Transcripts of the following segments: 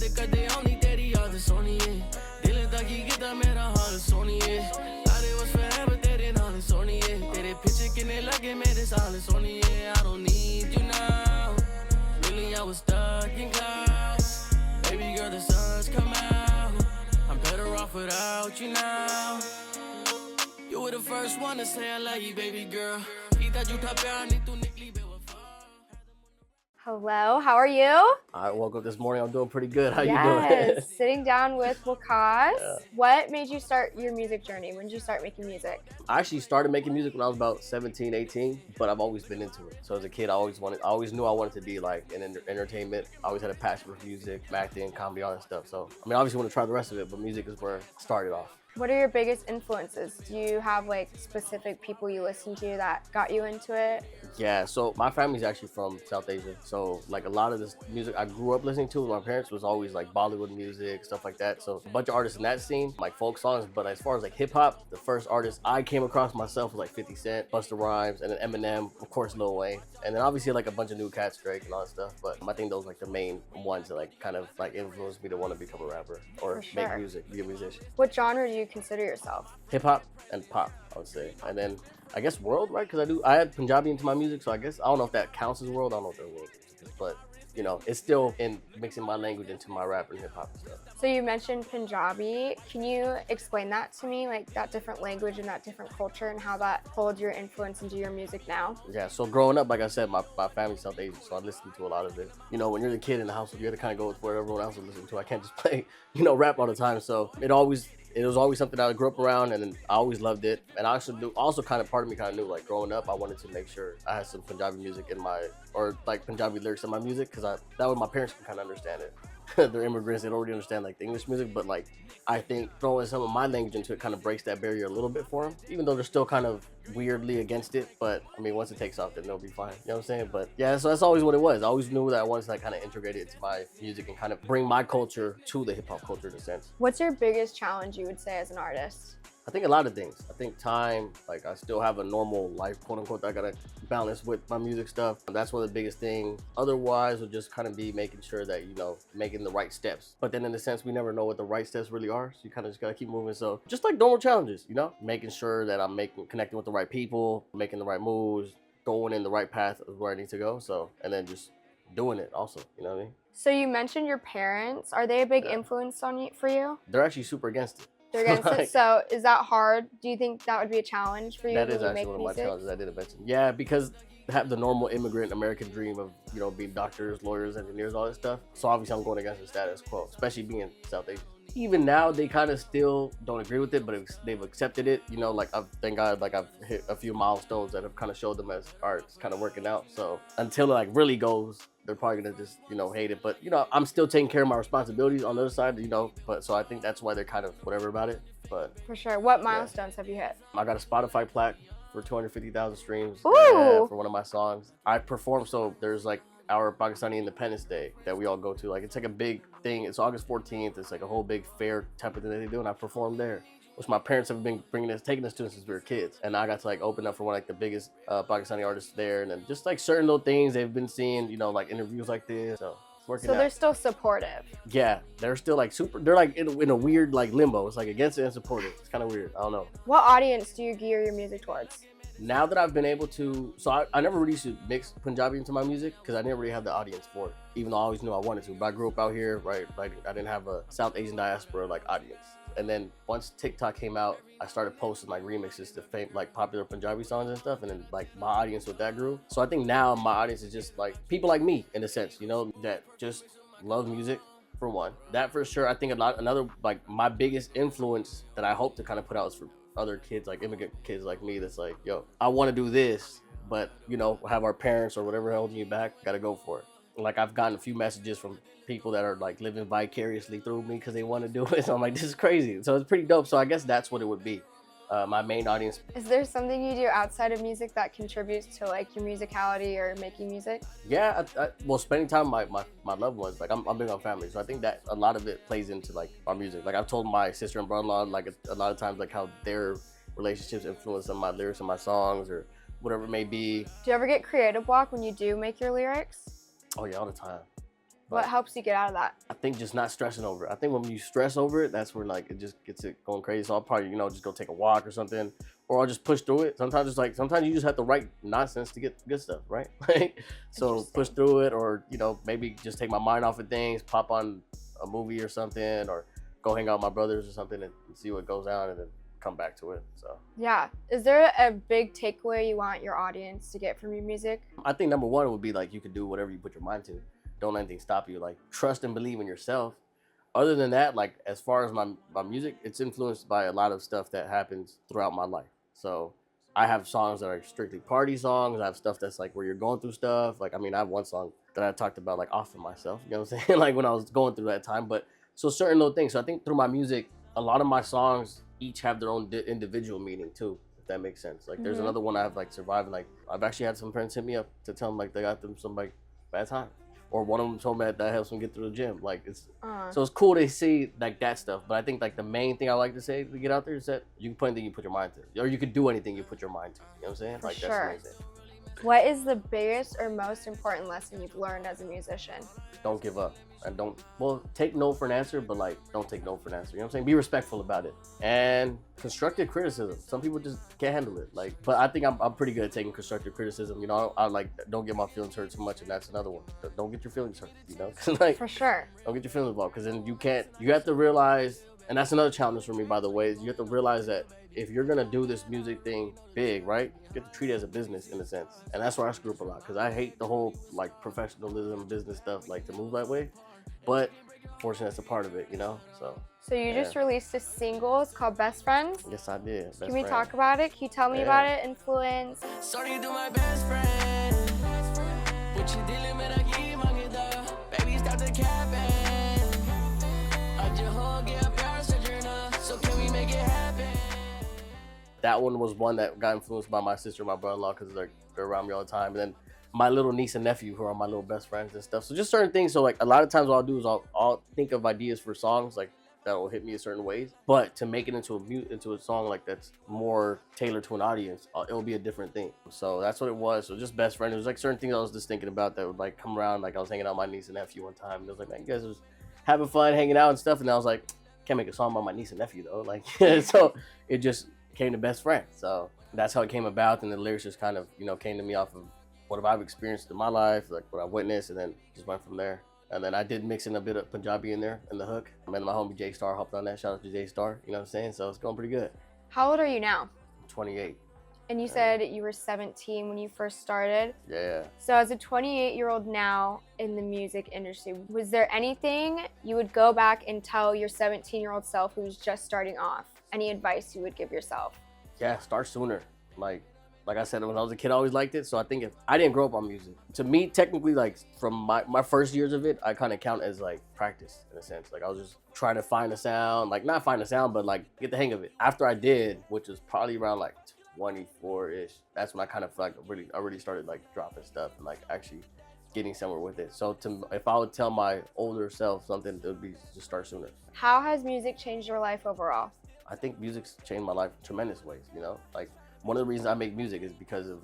से कदे आउंदी तेरी याद सोनिए दिल तक ही कीता मेरा हाल सोनिए I was forever तेरे नाल सोनिए तेरे पीछे किने लगे मेरे साल सोनिए I don't need you now really I was stuck in clouds baby girl the sun's come out I'm better off without you now you were the first one to say I love you baby girl कीता झूठा प्यार नहीं तू निकली बेवफा Hello, how are you? I woke up this morning, I'm doing pretty good. How you Yes, doing? sitting down with Waqqas. Yeah. What made you start your music journey? When did you start making music? I actually started making music when I was about 17, 18, but I've always been into it. So as a kid, I always knew I wanted to be like in entertainment. I always had a passion for music, acting, comedy, all that stuff. So, I mean, obviously want to try the rest of it, but music is where it started off. What are your biggest influences? Do you have like specific people you listen to that got you into it? Yeah, so my family's actually from South Asia. So like a lot of this music I grew up listening to with my parents was always like Bollywood music, stuff like that. So a bunch of artists in that scene, like folk songs. But as far as like hip hop, the first artist I came across myself was like 50 Cent, Busta Rhymes, and then Eminem, of course Lil Wayne. And then obviously like a bunch of new cats, Drake and all that stuff. But I think those are like the main ones that like kind of like influenced me to want to become a rapper or make music, be a musician. What genre do you consider yourself? Hip hop and pop, I would say. And then I guess world, right? Because I had Punjabi into my music, so I guess I don't know if that counts as world. I don't know if that world is, but you know, it's still in mixing my language into my rap and hip hop and stuff. So you mentioned Punjabi. Can you explain that to me, like that different language and that different culture and how that holds your influence into your music now? Yeah, so growing up, like I said, my family's South Asian, so I listened to a lot of it. You know, when you're the kid in the house, you have to kind of go with what everyone else is listening to. I can't just play, rap all the time. So it was always something I grew up around, and I always loved it. And I also kind of part of me kind of knew, like growing up, I wanted to make sure I had some Punjabi music or like Punjabi lyrics in my music, because that way my parents can kind of understand it. They're immigrants, they don't really understand like the English music, but like I think throwing some of my language into it kind of breaks that barrier a little bit for them, even though they're still kind of weirdly against it. But I mean, once it takes off, then they'll be fine. You know what I'm saying? But yeah, so that's always what it was. I always knew that I wanted to like kind of integrate it into my music and kind of bring my culture to the hip hop culture in a sense. What's your biggest challenge, you would say, as an artist? I think a lot of things. I think time, like I still have a normal life, quote unquote, that I gotta balance with my music stuff. That's one of the biggest things. Otherwise, would just kind of be making sure that, making the right steps. But then in a sense, we never know what the right steps really are. So you kind of just gotta keep moving. So just like normal challenges, making sure that I'm connecting with the right people, making the right moves, going in the right path of where I need to go. So, and then just doing it also, you know what I mean? So you mentioned your parents. Are they a big influence for you? They're actually super against it. They're against it. So is that hard? Do you think that would be a challenge for you? That when is you actually make one of music? my challenges I didn't mention. Yeah, because I have the normal immigrant American dream of, being doctors, lawyers, engineers, all that stuff. So obviously I'm going against the status quo, especially being South Asian. Even now, they kind of still don't agree with it, but they've accepted it. Thank God, I've hit a few milestones that have kind of showed them as art's kind of working out. So until it really goes, they're probably gonna just, hate it. But, I'm still taking care of my responsibilities on the other side, but so I think that's why they're kind of whatever about it. But for sure. What milestones have you hit? I got a Spotify plaque for 250,000 streams Ooh. for one of my songs. I performed, so there's our Pakistani Independence Day that we all go to. It's like a big thing. It's August 14th. It's like a whole big fair type of thing that they do, and I performed there, which my parents have been taking us to since we were kids. And I got to open up for one of the biggest Pakistani artists there, and then just certain little things they've been seeing, interviews like this. So it's working out. They're still supportive. Yeah, they're still super. They're in a weird limbo. It's against it and supportive. It's kind of weird. I don't know. What audience do you gear your music towards? Now that I've been able to, so I never really used to mix Punjabi into my music because I didn't really have the audience for it, even though I always knew I wanted to. But I grew up out here, right? I didn't have a South Asian diaspora audience. And then once TikTok came out, I started posting remixes to popular Punjabi songs and stuff, and then my audience with that grew. So I think now my audience is just people like me in a sense, that just love music. For one, that for sure. I think another my biggest influence that I hope to kind of put out is for other kids, immigrant kids like me, that's yo, I want to do this, but have our parents or whatever holding you back, gotta go for it. I've gotten a few messages from people that are living vicariously through me because they want to do it. So I'm this is crazy. So it's pretty dope. So I guess that's what it would be. My main audience. Is there something you do outside of music that contributes to your musicality or making music? Yeah, well, spending time with my loved ones. I'm big on family, so I think that a lot of it plays into our music. I've told my sister and brother-in-law a lot of times how their relationships influence some of my lyrics and my songs or whatever it may be. Do you ever get creative block when you do make your lyrics? Oh yeah, all the time. What helps you get out of that? I think just not stressing over it. I think when you stress over it, that's where like it just gets it going crazy. So I'll probably, just go take a walk or something, or I'll just push through it. Sometimes it's like, sometimes you just have to write nonsense to get good stuff, right? So push through it, or, maybe just take my mind off of things, pop on a movie or something, or go hang out with my brothers or something and see what goes on, and then come back to it. So yeah, is there a big takeaway you want your audience to get from your music? I think number one would be like, you can do whatever you put your mind to. Don't let anything stop you. Like, trust and believe in yourself. Other than that, like, as far as my music, it's influenced by a lot of stuff that happens throughout my life. So I have songs that are strictly party songs. I have stuff that's like where you're going through stuff. Like, I mean, I have one song that I talked about, like, offing myself, you know what I'm saying? Like, when I was going through that time. But so certain little things. So I think through my music, a lot of my songs each have their own individual meaning too, if that makes sense. Like, there's another one I have, like, surviving. Like, I've actually had some friends hit me up to tell them, like, they got them some, like, bad time. Or one of them told me that helps them get through the gym. Like, it's so it's cool to see like that stuff. But I think like the main thing I like to say to get out there is that you can put anything you put your mind to, or you can do anything you put your mind to. You know what I'm saying? For like sure. That's the main thing. What is the biggest or most important lesson you've learned as a musician? Don't give up. And take no for an answer, but like, don't take no for an answer. You know what I'm saying? Be respectful about it. And constructive criticism. Some people just can't handle it. Like, but I think I'm pretty good at taking constructive criticism. I like, don't get my feelings hurt too much, and that's another one. Don't get your feelings hurt, like, for sure. Don't get your feelings involved, because then you have to realize, and that's another challenge for me, by the way, is you have to realize that if you're gonna do this music thing big, right, you have to treat it as a business in a sense. And that's where I screw up a lot, because I hate the whole like professionalism, business stuff, like to move that way. But fortunately, that's a part of it, So you just released a single. It's called Best Friends. Yes, I did. Can we talk about it? Can you tell me about it? Influence. Sorry to my best friend. What you dealing with, I keep hanging there. Baby, stop the cabin. I just hug you up, you're such a nut. So can we make it happen? That one was one that got influenced by my sister and my brother-in-law, because they're around me all the time. And then my little niece and nephew, who are my little best friends and stuff. So just certain things. So like a lot of times what I'll do is I'll think of ideas for songs like that will hit me in certain ways. But to make it into a song like that's more tailored to an audience, it'll be a different thing. So that's what it was. So just best friend. It was like certain things I was just thinking about that would like come around. Like I was hanging out with my niece and nephew one time, and it was like, man, you guys was having fun hanging out and stuff. And I was like, can't make a song about my niece and nephew though. Like, so it just came to best friend. So that's how it came about. And the lyrics just kind of, came to me off of what I've experienced in my life, like what I witnessed, and then just went from there. And then I did mix in a bit of Punjabi in there in the hook. And then my homie J Star helped on that. Shout out to J Star, you know what I'm saying? So it's going pretty good. How old are you now? 28. And you said you were 17 when you first started. Yeah. So as a 28-year-old now in the music industry, was there anything you would go back and tell your 17-year-old self who was just starting off? Any advice you would give yourself? Yeah, start sooner. Like I said, when I was a kid, I always liked it. So I think if I didn't grow up on music, to me, technically, like from my first years of it, I kind of count as like practice in a sense. Like I was just trying to find a sound, like not find a sound, but like get the hang of it. After I did, which was probably around like 24-ish, that's when I kind of like I really started like dropping stuff and like actually getting somewhere with it. So if I would tell my older self something, it would be just start sooner. How has music changed your life overall? I think music's changed my life in tremendous ways, like one of the reasons I make music is because of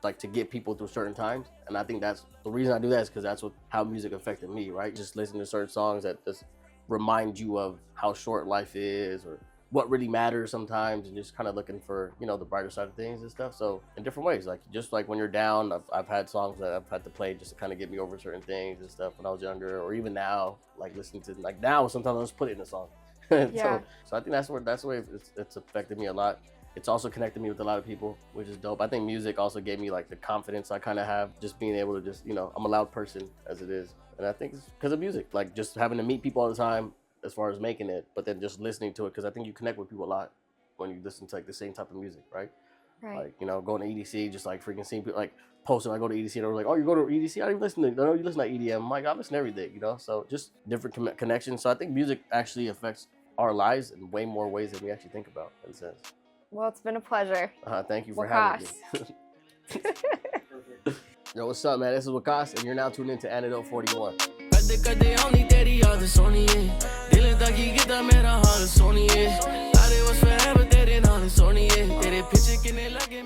like to get people through certain times. And I think that's the reason I do that, is because that's how music affected me, right? Just listening to certain songs that just remind you of how short life is or what really matters sometimes, and just kind of looking for, the brighter side of things and stuff. So in different ways, like just like when you're down, I've had songs that I've had to play just to kind of get me over certain things and stuff when I was younger, or even now, like listening to like now, sometimes I'll just put it in a song. Yeah. So I think that's the way it's affected me a lot. It's also connected me with a lot of people, which is dope. I think music also gave me like the confidence I kind of have, just being able to just, I'm a loud person as it is. And I think it's because of music, like just having to meet people all the time as far as making it, but then just listening to it, because I think you connect with people a lot when you listen to like the same type of music, right? Right. Like, going to EDC, just like freaking seeing people like posting, I go to EDC, and they're like, oh, you go to EDC? I didn't listen to, I know you listen to EDM. I'm like, I listen to everything, So just different connections. So I think music actually affects our lives in way more ways than we actually think about, in a sense. Well, it's been a pleasure. Thank you for having me. Yo, what's up, man? This is Waqqas, and you're now tuned into Antidote 41. कदे आउंदी तेरी याद सोनिए दिल तक ही किता मेरा हाल सोनिए सारे was forever तेरे नाल सोनिए तेरे पिछे किने लगे